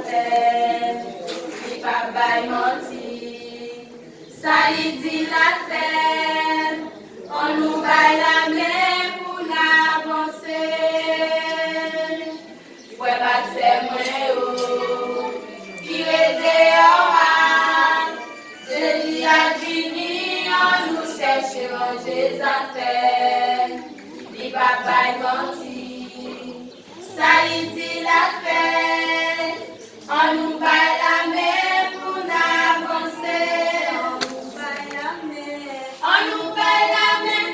fait, il pas bail menti. Ça il dit la fait, on nous baille la main pour avancer. Ouais, pas c'est moi, qui est dehors, je dis à Jimmy, on nous cherche ranger affaires, il pas baille menti. Ça il dit la fait, on nous baille la main pour avancer. On nous baille la main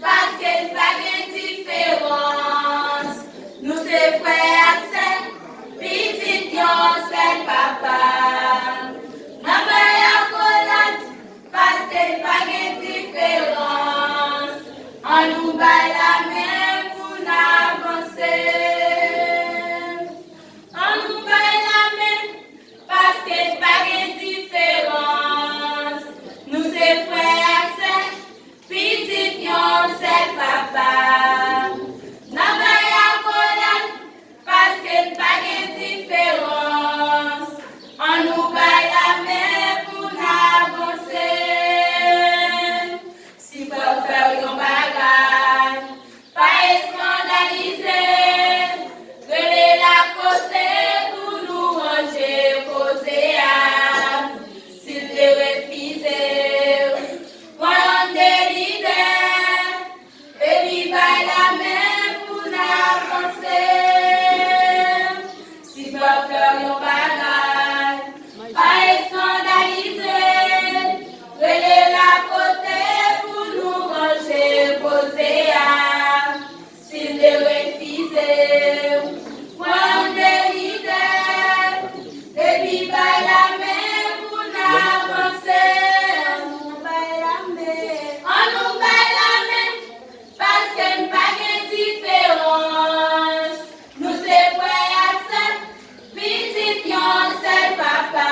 parce qu'il n'y a pas de différence. Nous sommes frères, c'est petit, c'est papa. Nous baille la colade parce qu'il n'y a pas de différence. On nous baille la main pour avancer. On nous baille la main parce qu'il n'y a pas de différence. Nous sommes frères, c'est petit, c'est papa. Nous baille la colade parce qu'il n'y a pas de différence. On nous baille la main pour avancer. Si vous faire un bagage, pas scandaliser, relais la côté pour nous ranger, poser à. S'il te refuse, prendre des leaders, et lui baille la main pour avancer. Si vous faire un bagage, pas scandaliser, relais la côté pour nous ranger, poser à. S'il te refuse, prendre des leaders, et puis baille la main pour avancer. On nous baille la main parce qu'il n'y a pas de différence. Nous sommes frères, c'est petit, c'est papa.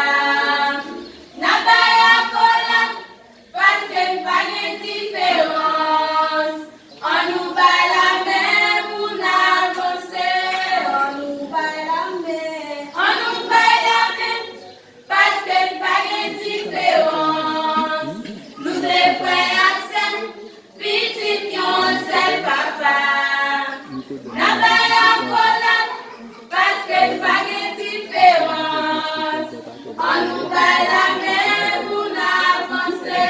Nous baille la colade parce qu'il n'y a pas de différence. On nous baille la main pour avancer. On nous baille la main. On nous baille la main parce qu'il n'y a pas de différence. Nous sommes frères, c'est petit, c'est papa. Nous baille la colade parce qu'il n'y a pas de différence. On nous baille la main pour avancer.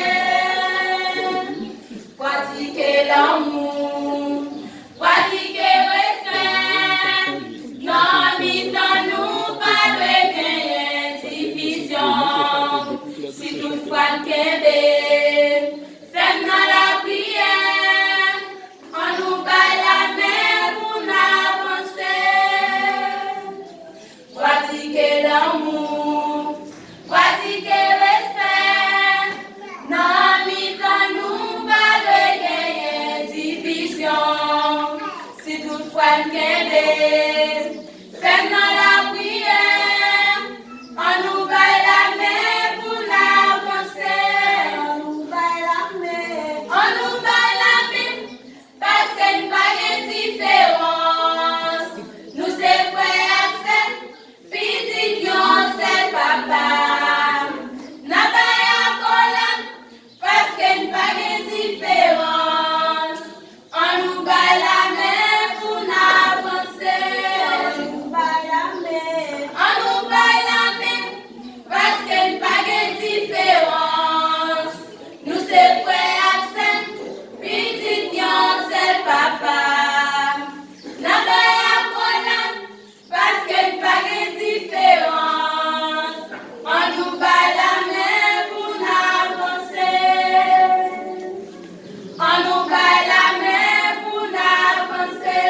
Pratiquer l'amour, pratiquer respect. Non, mi-temps, nous pas de gagner division. Si toutefois le Québec, fais-nous la prière. On nous baille la main pour avancer. Pratiquer l'amour, pratiquer respect. Non, mi-temps, nous pas de gagner division. Si toutefois le Québec, fais-nous la prière. On nous baille la main pour avancer. On nous baille la main. On nous baille la main parce qu'il n'y a pas de différence. Nous sommes frères, c'est petit, c'est papa. Nous baille la colade parce qu'il n'y a pas de différence. On nous baille la main pour avancer. On nous baille la main. On nous baille la main parce qu'il n'y a pas de différence. Nous sommes frères, c'est petit, c'est papa. Nous baille la colade parce qu'il n'y a pas de différence. On nous baille la main pour avancer. On nous baille la main pour avancer.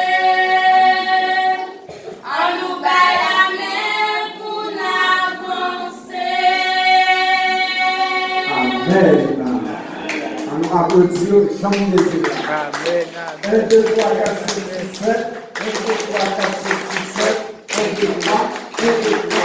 On nous baille la main pour avancer. Amen. On nous applaudit, Jean de Dieu. Amen. 1, 2, 3, 4, 5, 6, 7. 1, 2, 3, 4, 5, 6, 7. 1, 2, 3, 1, 2, 3.